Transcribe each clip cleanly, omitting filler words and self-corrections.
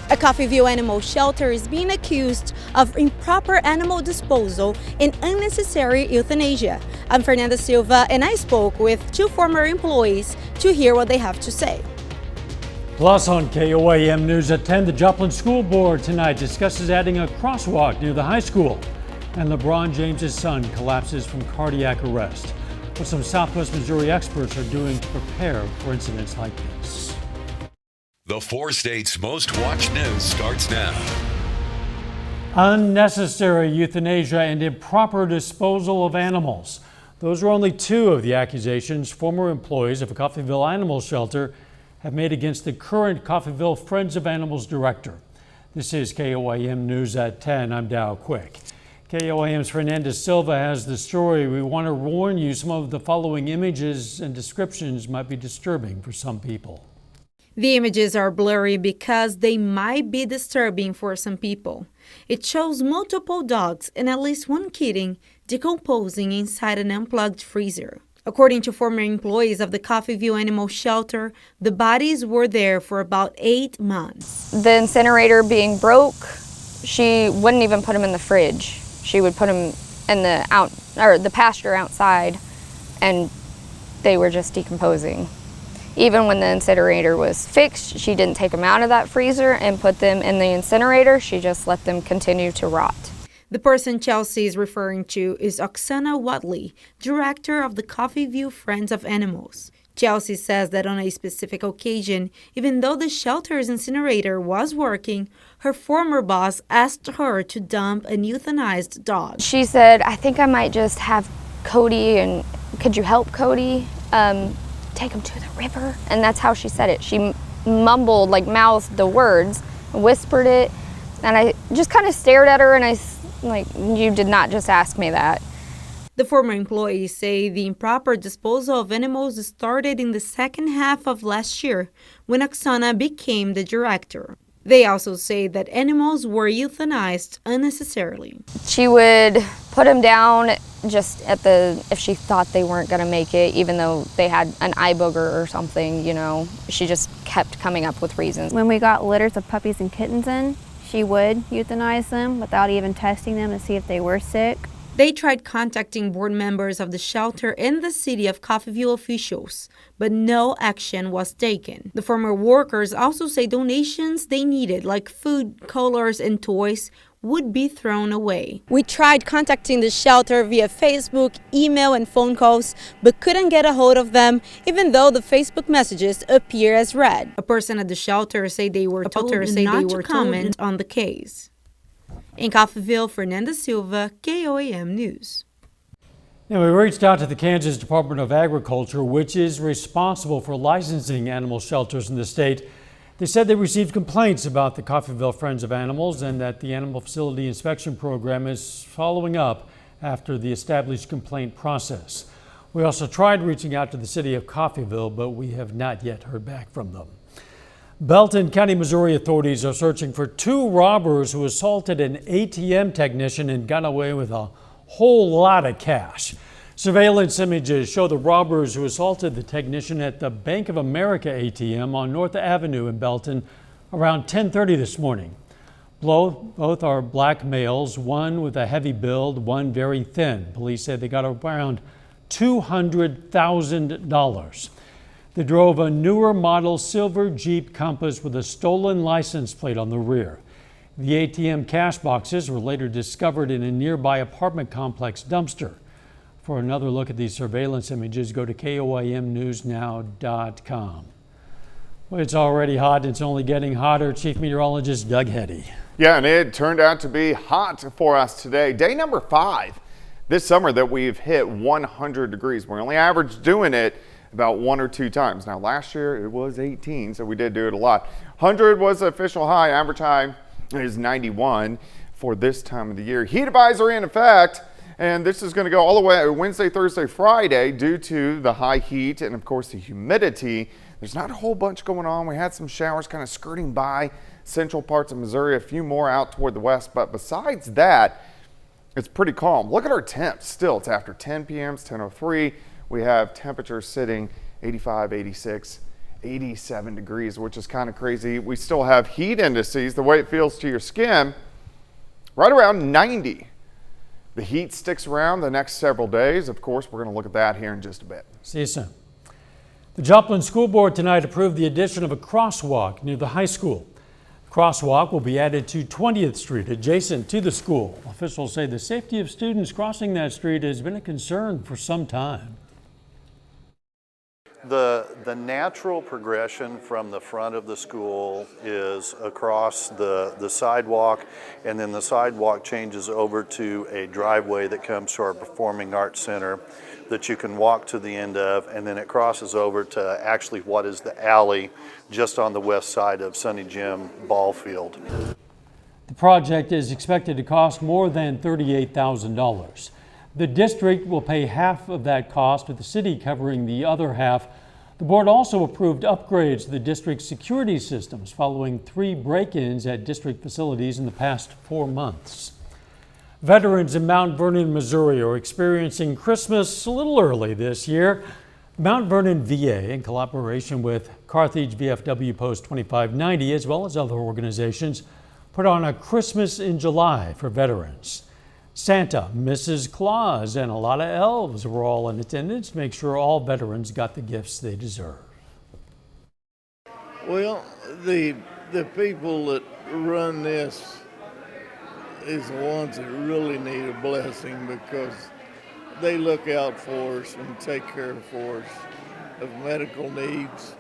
A Coffeyville animal shelter is being accused of improper animal disposal and unnecessary euthanasia. I'm Fernanda Silva, and I spoke with two former employees to hear what they have to say. Plus on KOAM News at 10, the Joplin School Board tonight discusses adding a crosswalk near the high school. And LeBron James' son collapses from cardiac arrest. What some Southwest Missouri experts are doing to prepare for incidents like this. The 4 states' most watched news starts now. Unnecessary euthanasia and improper disposal of animals. Those are only two of the accusations former employees of a Coffeyville animal shelter have made against the current Coffeyville Friends of Animals director. This is KOAM News at 10. I'm Dow Quick. KOAM's Fernanda Silva has the story. We want to warn you, some of the following images and descriptions might be disturbing for some people. The images are blurry because they might be disturbing for some people. It shows multiple dogs and at least one kitten decomposing inside an unplugged freezer. According to former employees of the Coffeyville Animal Shelter, the bodies were there for about 8 months. The incinerator being broke, she wouldn't even put them in the fridge. She would put them in the pasture outside, and they were just decomposing. Even when the incinerator was fixed, she didn't take them out of that freezer and put them in the incinerator. She just let them continue to rot. The person Chelsea is referring to is Oksana Watley, director of the Coffeyville Friends of Animals. Chelsea says that on a specific occasion, even though the shelter's incinerator was working, her former boss asked her to dump an euthanized dog. She said, "I think I might just have Cody, and could you help Cody? Take him to the river." And that's how she said it. She mumbled, mouthed the words, whispered it, and I just kind of stared at her and you did not just ask me that. The former employees say the improper disposal of animals started in the second half of last year when Oksana became the director. They also say that animals were euthanized unnecessarily. She would put them down just if she thought they weren't going to make it, even though they had an eye booger or something, She just kept coming up with reasons. When we got litters of puppies and kittens in, she would euthanize them without even testing them to see if they were sick. They tried contacting board members of the shelter and the city of Coffeyville officials, but no action was taken. The former workers also say donations they needed, like food, colors, and toys, would be thrown away. We tried contacting the shelter via Facebook, email, and phone calls, but couldn't get a hold of them, even though the Facebook messages appear as read. A person at the shelter said they were told not to comment on the case. In Coffeyville, Fernanda Silva, KOAM News. Now, we reached out to the Kansas Department of Agriculture, which is responsible for licensing animal shelters in the state. They said they received complaints about the Coffeyville Friends of Animals and that the Animal Facility Inspection Program is following up after the established complaint process. We also tried reaching out to the city of Coffeyville, but we have not yet heard back from them. Belton County, Missouri authorities are searching for 2 robbers who assaulted an ATM technician and got away with a whole lot of cash. Surveillance images show the robbers who assaulted the technician at the Bank of America ATM on North Avenue in Belton around 10:30 this morning. Both are black males, one with a heavy build, one very thin. Police said they got around $200,000. They drove a newer model silver Jeep Compass with a stolen license plate on the rear. The ATM cash boxes were later discovered in a nearby apartment complex dumpster. For another look at these surveillance images, go to KOAMNewsNow.com. Well, it's already hot. It's only getting hotter. Chief Meteorologist Doug Heddy. Yeah, and it turned out to be hot for us today. Day number 5 this summer that we've hit 100 degrees. We only averaged doing it about 1 or 2 times. Now, last year it was 18, so we did do it a lot. 100 was the official high. Average high is 91 for this time of the year. Heat advisory in effect, and this is going to go all the way Wednesday, Thursday, Friday due to the high heat and, of course, the humidity. There's not a whole bunch going on. We had some showers kind of skirting by central parts of Missouri, a few more out toward the west, but besides that, it's pretty calm. Look at our temps. Still, it's after 10 p.m. It's 10:03. We have temperatures sitting 85, 86, 87 degrees, which is kind of crazy. We still have heat indices, the way it feels to your skin, right around 90. The heat sticks around the next several days. Of course, we're going to look at that here in just a bit. See you soon. The Joplin School Board tonight approved the addition of a crosswalk near the high school. The crosswalk will be added to 20th Street, adjacent to the school. Officials say the safety of students crossing that street has been a concern for some time. The natural progression from the front of the school is across the sidewalk, and then the sidewalk changes over to a driveway that comes to our Performing Arts Center that you can walk to the end of, and then it crosses over to actually what is the alley just on the west side of Sunny Jim ball field. The project is expected to cost more than $38,000. The district will pay half of that cost, with the city covering the other half. The board also approved upgrades to the district's security systems following 3 break-ins at district facilities in the past 4 months. Veterans in Mount Vernon, Missouri are experiencing Christmas a little early this year. Mount Vernon VA, in collaboration with Carthage VFW Post 2590, as well as other organizations, put on a Christmas in July for veterans. Santa, Mrs. Claus, and a lot of elves were all in attendance to make sure all veterans got the gifts they deserve. Well, the people that run this is the ones that really need a blessing, because they look out for us and take care for us of medical needs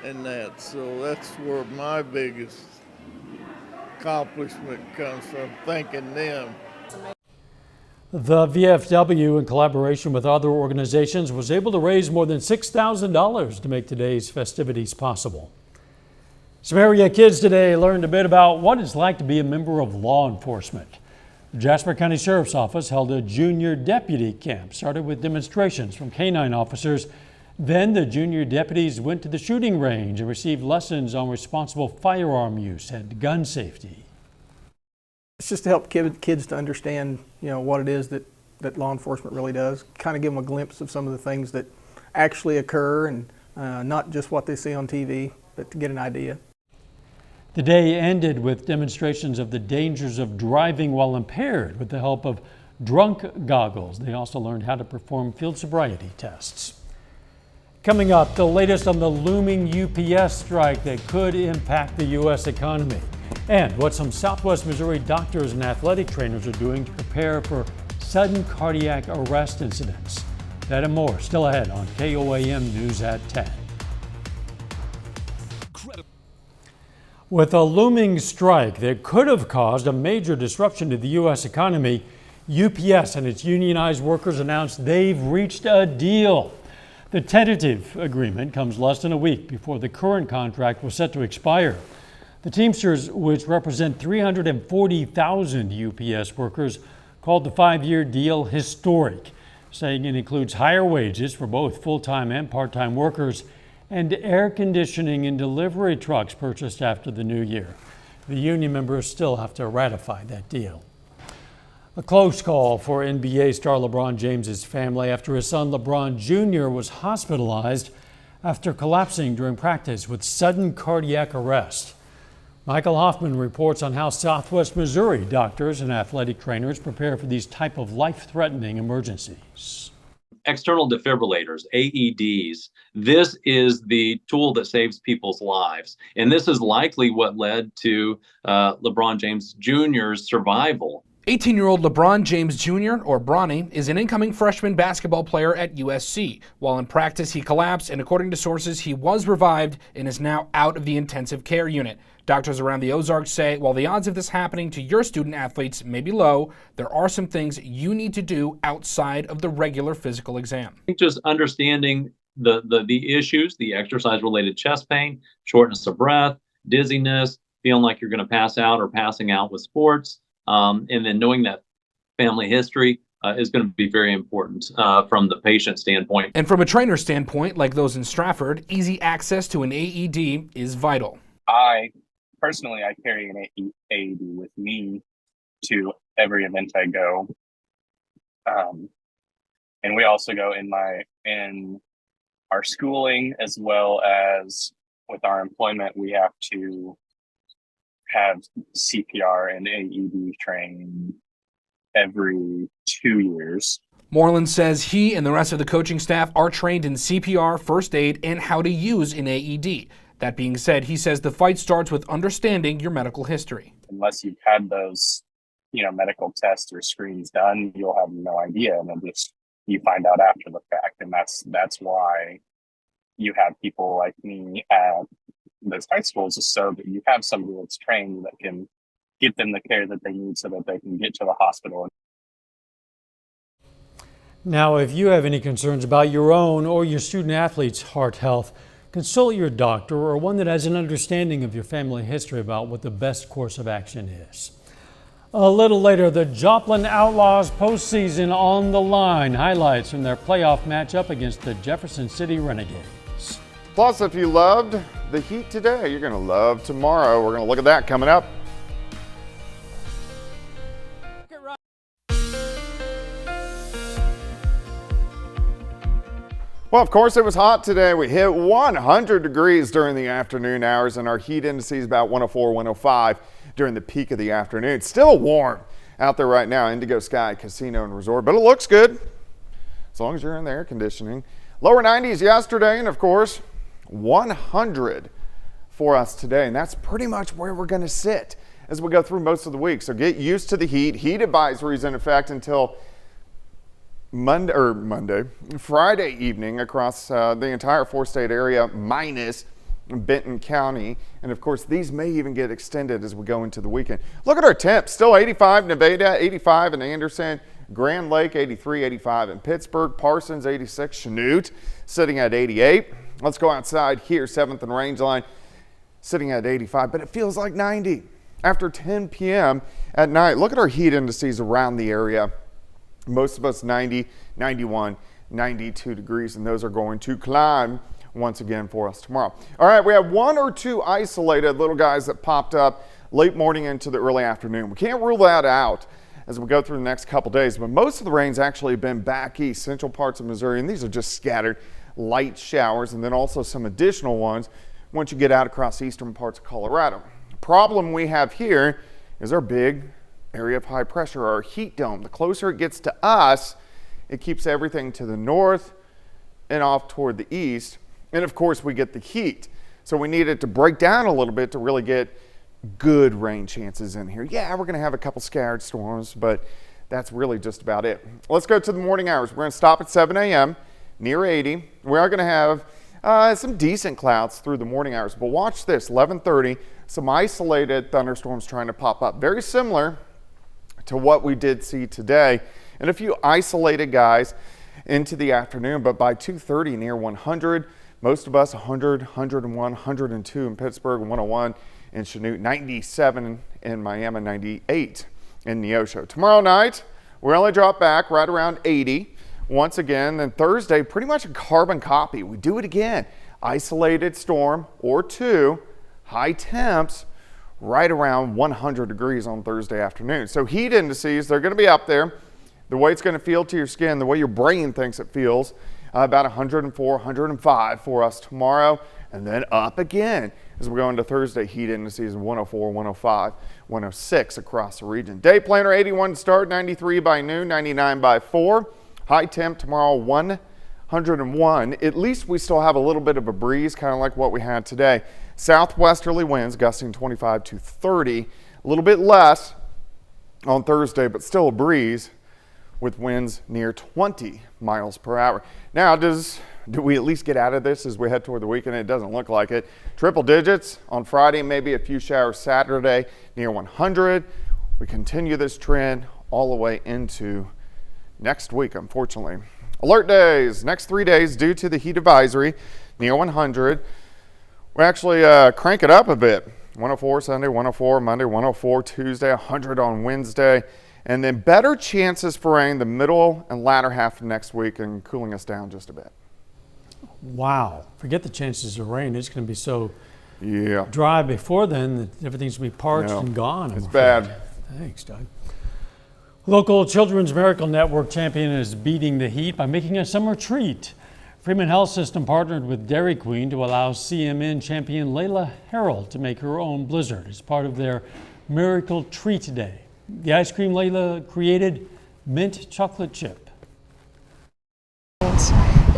and that. So that's where my biggest accomplishment comes from, thanking them. The VFW, in collaboration with other organizations, was able to raise more than $6,000 to make today's festivities possible. Some area kids today learned a bit about what it's like to be a member of law enforcement. The Jasper County Sheriff's Office held a junior deputy camp, started with demonstrations from canine officers. Then the junior deputies went to the shooting range and received lessons on responsible firearm use and gun safety. It's just to help kids to understand, what it is that law enforcement really does. Kind of give them a glimpse of some of the things that actually occur, and not just what they see on TV, but to get an idea. The day ended with demonstrations of the dangers of driving while impaired with the help of drunk goggles. They also learned how to perform field sobriety tests. Coming up, the latest on the looming UPS strike that could impact the U.S. economy, and what some Southwest Missouri doctors and athletic trainers are doing to prepare for sudden cardiac arrest incidents. That and more still ahead on KOAM News at 10. With a looming strike that could have caused a major disruption to the U.S. economy, UPS and its unionized workers announced they've reached a deal. The tentative agreement comes less than a week before the current contract was set to expire. The Teamsters, which represent 340,000 UPS workers, called the 5-year deal historic, saying it includes higher wages for both full-time and part-time workers and air conditioning in delivery trucks purchased after the new year. The union members still have to ratify that deal. A close call for NBA star LeBron James's family after his son LeBron Jr. was hospitalized after collapsing during practice with sudden cardiac arrest. Michael Hoffman reports on how Southwest Missouri doctors and athletic trainers prepare for these type of life-threatening emergencies. External defibrillators, AEDs. This is the tool that saves people's lives. And this is likely what led to LeBron James Jr.'s survival. 18-year-old LeBron James Jr., or Bronny, is an incoming freshman basketball player at USC. While in practice, he collapsed, and according to sources, he was revived and is now out of the intensive care unit. Doctors around the Ozarks say while the odds of this happening to your student athletes may be low, there are some things you need to do outside of the regular physical exam. I think just understanding the issues, the exercise-related chest pain, shortness of breath, dizziness, feeling like you're going to pass out or passing out with sports, and then knowing that family history is going to be very important from the patient standpoint. And from a trainer standpoint, like those in Stratford, easy access to an AED is vital. Personally, I carry an AED with me to every event I go. And we also go in our schooling as well as with our employment, we have to have CPR and AED training every 2 years. Moreland says he and the rest of the coaching staff are trained in CPR, first aid, and how to use an AED. That being said, he says the fight starts with understanding your medical history. Unless you've had those, medical tests or screens done, you'll have no idea, and then you find out after the fact, and that's why you have people like me at those high schools, is so that you have somebody that's trained that can get them the care that they need so that they can get to the hospital. Now, if you have any concerns about your own or your student athlete's heart health, consult your doctor or one that has an understanding of your family history about what the best course of action is. A little later, the Joplin Outlaws postseason on the line. Highlights from their playoff matchup against the Jefferson City Renegades. Plus, if you loved the Heat today, you're going to love tomorrow. We're going to look at that coming up. Well, of course, it was hot today. We hit 100 degrees during the afternoon hours, and our heat indices about 104, 105 during the peak of the afternoon. Still warm out there right now, Indigo Sky Casino and Resort, but it looks good as long as you're in the air conditioning. Lower 90s yesterday, and of course, 100 for us today, and that's pretty much where we're going to sit as we go through most of the week. So get used to the heat. Heat advisories in effect until Friday evening across the entire four-state area minus Benton County. And of course, these may even get extended as we go into the weekend. Look at our temps. Still 85 in Nevada, 85 in Anderson, Grand Lake 83, 85 in Pittsburgh, Parsons 86, Chanute sitting at 88. Let's go outside here, 7th and Rangeline sitting at 85, but it feels like 90 after 10 p.m. at night. Look at our heat indices around the area. Most of us 90, 91, 92 degrees, and those are going to climb once again for us tomorrow. All right, we have one or two isolated little guys that popped up late morning into the early afternoon. We can't rule that out as we go through the next couple days, but most of the rain's actually been back east, central parts of Missouri, and these are just scattered light showers, and then also some additional ones once you get out across eastern parts of Colorado. The problem we have here is our big area of high pressure, our heat dome. The closer it gets to us, it keeps everything to the north and off toward the east. And of course, we get the heat. So we need it to break down a little bit to really get good rain chances in here. Yeah, we're going to have a couple scattered storms, but that's really just about it. Let's go to the morning hours. We're going to stop at 7 a.m. near 80. We are going to have some decent clouds through the morning hours. But watch this, 11:30, some isolated thunderstorms trying to pop up. Very similar to what we did see today, and a few isolated guys into the afternoon, but by 2:30 near 100, most of us 100, 101, 102 in Pittsburgh, 101 in Chanute, 97 in Miami, 98 in Neosho. Tomorrow night, we only drop back right around 80 once again. Then Thursday, pretty much a carbon copy. We do it again. Isolated storm or two, high temps, right around 100 degrees on Thursday afternoon. So heat indices, they're going to be up there. The way it's going to feel to your skin, the way your brain thinks it feels, about 104, 105 for us tomorrow, and then up again as we go into Thursday. Heat indices 104, 105, 106 across the region. Day planner 81 to start, 93 by noon, 99 by 4. High temp tomorrow 101. At least we still have a little bit of a breeze, kind of like what we had today. Southwesterly winds gusting 25 to 30. A little bit less on Thursday, but still a breeze with winds near 20 miles per hour. Now, do we at least get out of this as we head toward the weekend? It doesn't look like it. Triple digits on Friday, maybe a few showers Saturday near 100. We continue this trend all the way into next week, unfortunately. Alert days, next 3 days due to the heat advisory near 100. We actually crank it up a bit. 104 Sunday, 104 Monday, 104 Tuesday, 100 on Wednesday. And then better chances for rain the middle and latter half of next week and cooling us down just a bit. Wow. Forget the chances of rain. It's going to be so dry before then that everything's going to be parched and gone. It's bad. Thanks, Doug. Local Children's Miracle Network champion is beating the heat by making a summer treat Freeman Health System partnered with Dairy Queen to allow CMN champion Layla Harold to make her own blizzard as part of their Miracle Treat Day. The ice cream Layla created, mint chocolate chip.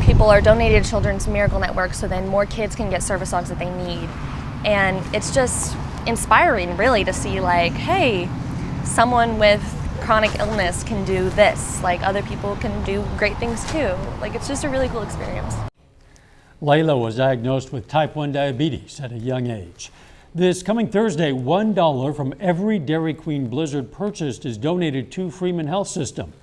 People are donating to Children's Miracle Network so then more kids can get service dogs that they need. And it's just inspiring, really, to see like, hey, someone with chronic illness can do this. Like, other people can do great things too. Like, it's just a really cool experience. Layla was diagnosed with type 1 diabetes at a young age. This coming Thursday, $1 from every Dairy Queen Blizzard purchased is donated to Freeman Health System.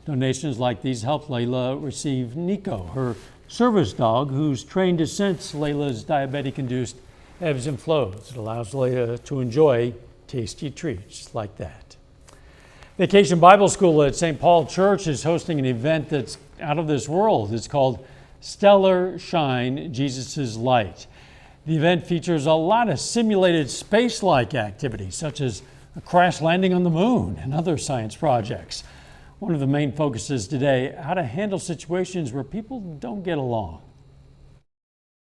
Donations like these helped Layla receive Nico, her service dog, who's trained to sense Layla's diabetic-induced ebbs and flows. It allows Layla to enjoy tasty treats like that. Vacation Bible School at St. Paul Church is hosting an event that's out of this world. It's called Stellar Shine, Jesus' Light. The event features a lot of simulated space-like activities, such as a crash landing on the moon and other science projects. One of the main focuses today, how to handle situations where people don't get along.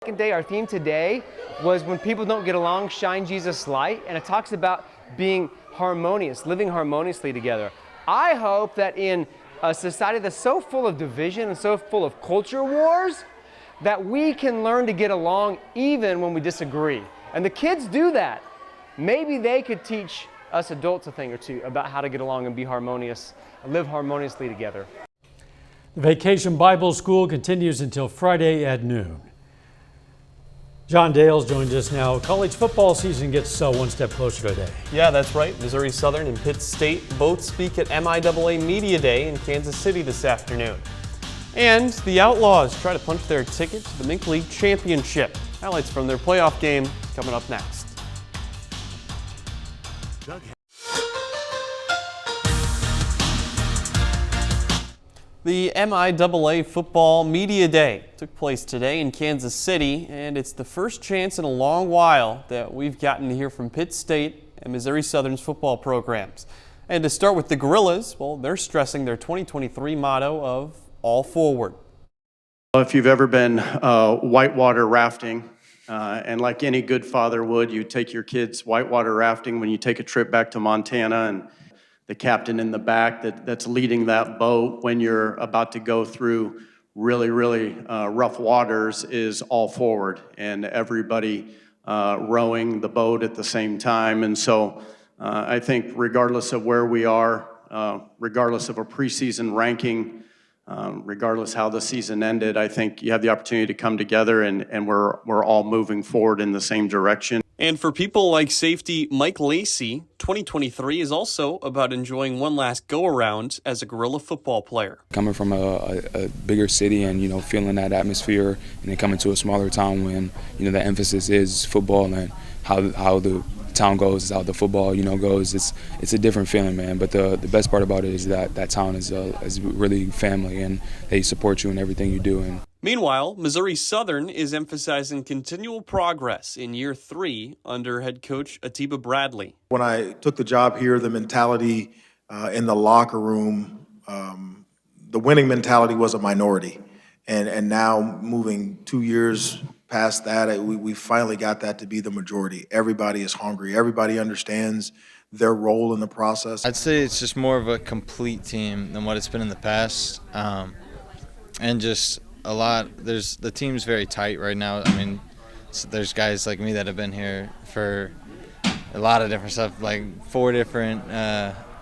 Second day, our theme today was when people don't get along, shine Jesus' light, and it talks about being harmonious, living harmoniously together. I hope that in a society that's so full of division and so full of culture wars, that we can learn to get along even when we disagree. And the kids do that. Maybe they could teach us adults a thing or two about how to get along and be harmonious, and live harmoniously together. The Vacation Bible School continues until Friday at noon. John Dales joins us now. College football season gets one step closer today. Yeah, that's right. Missouri Southern and Pitt State both speak at MIAA Media Day in Kansas City this afternoon. And the Outlaws try to punch their ticket to the Mink League Championship. Highlights from their playoff game coming up next. The MIAA Football Media Day took place today in Kansas City, and it's the first chance in a long while that we've gotten to hear from Pitt State and Missouri Southern's football programs. And to start with the Gorillas, well, they're stressing their 2023 motto of all forward. If you've ever been whitewater rafting, and like any good father would, you take your kids whitewater rafting when you take a trip back to Montana, and the captain in the back that's leading that boat when you're about to go through really rough waters is all forward, and everybody rowing the boat at the same time. And so I think regardless of where we are, regardless of a preseason ranking, regardless how the season ended, I think you have the opportunity to come together and we're all moving forward in the same direction. And for people like safety Mike Lacey, 2023 is also about enjoying one last go-around as a Gorilla football player. Coming from a bigger city and, feeling that atmosphere, and then coming to a smaller town when, the emphasis is football and how the town goes, how the football, goes. It's a different feeling, man. But the best part about it is that town is really family, and they support you in everything you do. And meanwhile, Missouri Southern is emphasizing continual progress in year 3 under head coach Atiba Bradley. When I took the job here, the mentality in the locker room, the winning mentality was a minority. And now moving 2 years past that, we finally got that to be the majority. Everybody is hungry. Everybody understands their role in the process. I'd say it's just more of a complete team than what it's been in the past. And just a lot, the team's very tight right now. I mean, there's guys like me that have been here for a lot of different stuff, like 4 different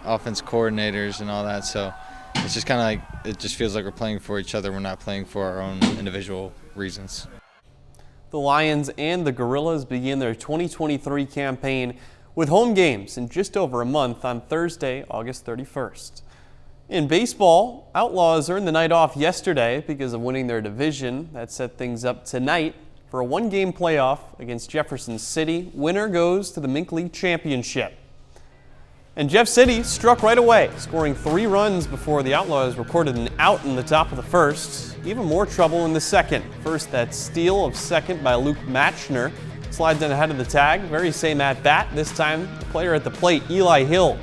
offense coordinators and all that. So it's just kind of like, it just feels like we're playing for each other. We're not playing for our own individual reasons. The Lions and the Gorillas begin their 2023 campaign with home games in just over a month on Thursday, August 31st. In baseball, Outlaws earned the night off yesterday because of winning their division. That set things up tonight for a 1-game playoff against Jefferson City. Winner goes to the Mink League Championship. And Jeff City struck right away, scoring 3 runs before the Outlaws recorded an out in the top of the first. Even more trouble in the second. First, that steal of second by Luke Matchner. Slides in ahead of the tag. Very same at bat. This time, the player at the plate, Eli Hill,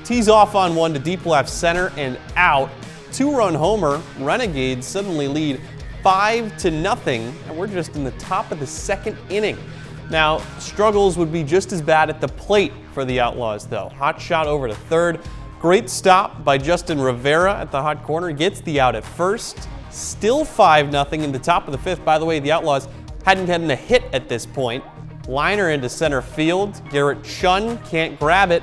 tees off on one to deep left center and out. 2-run homer. Renegades suddenly lead 5-0, and we're just in the top of the second inning. Now, struggles would be just as bad at the plate for the Outlaws, though. Hot shot over to third. Great stop by Justin Rivera at the hot corner. Gets the out at first. Still 5-0 in the top of the fifth. By the way, the Outlaws hadn't gotten a hit at this point. Liner into center field. Garrett Chun can't grab it.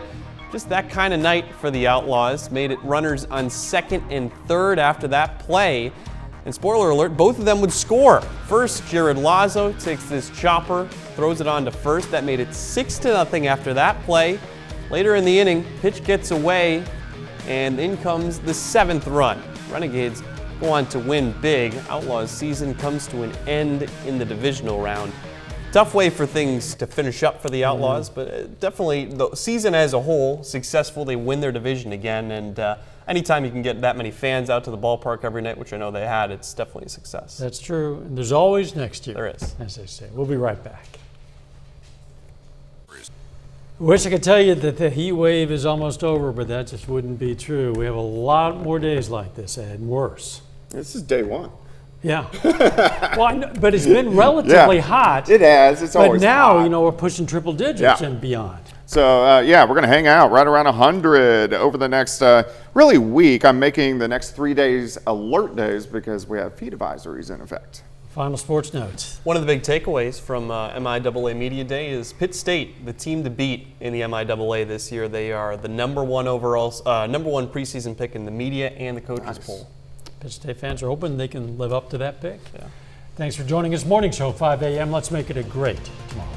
Just that kind of night for the Outlaws. Made it runners on second and third after that play. And spoiler alert, both of them would score. First, Jared Lazo takes this chopper, throws it on to first. That made it 6-0 after that play. Later in the inning, pitch gets away, and in comes the 7th run. Renegades go on to win big. Outlaws season comes to an end in the divisional round. Tough way for things to finish up for the Outlaws, but definitely the season as a whole, successful. They win their division again, and anytime you can get that many fans out to the ballpark every night, which I know they had, it's definitely a success. That's true, and there's always next year. There is. As they say. We'll be right back. I wish I could tell you that the heat wave is almost over, but that just wouldn't be true. We have a lot more days like this ahead, and worse. This is day one. Yeah. Well, I know, but it's been relatively hot. It has. It's always But now, hot. you know, we're pushing triple digits and beyond. So, yeah, we're going to hang out right around 100 over the next really week. I'm making the next 3 days alert days because we have heat advisories in effect. Final sports notes. One of the big takeaways from MIAA Media Day is Pitt State, the team to beat in the MIAA this year. They are the number one preseason pick in the media and the coaches poll. Pitt State fans are hoping they can live up to that pick. Yeah. Thanks for joining us. Morning Show, 5 a.m. Let's make it a great tomorrow.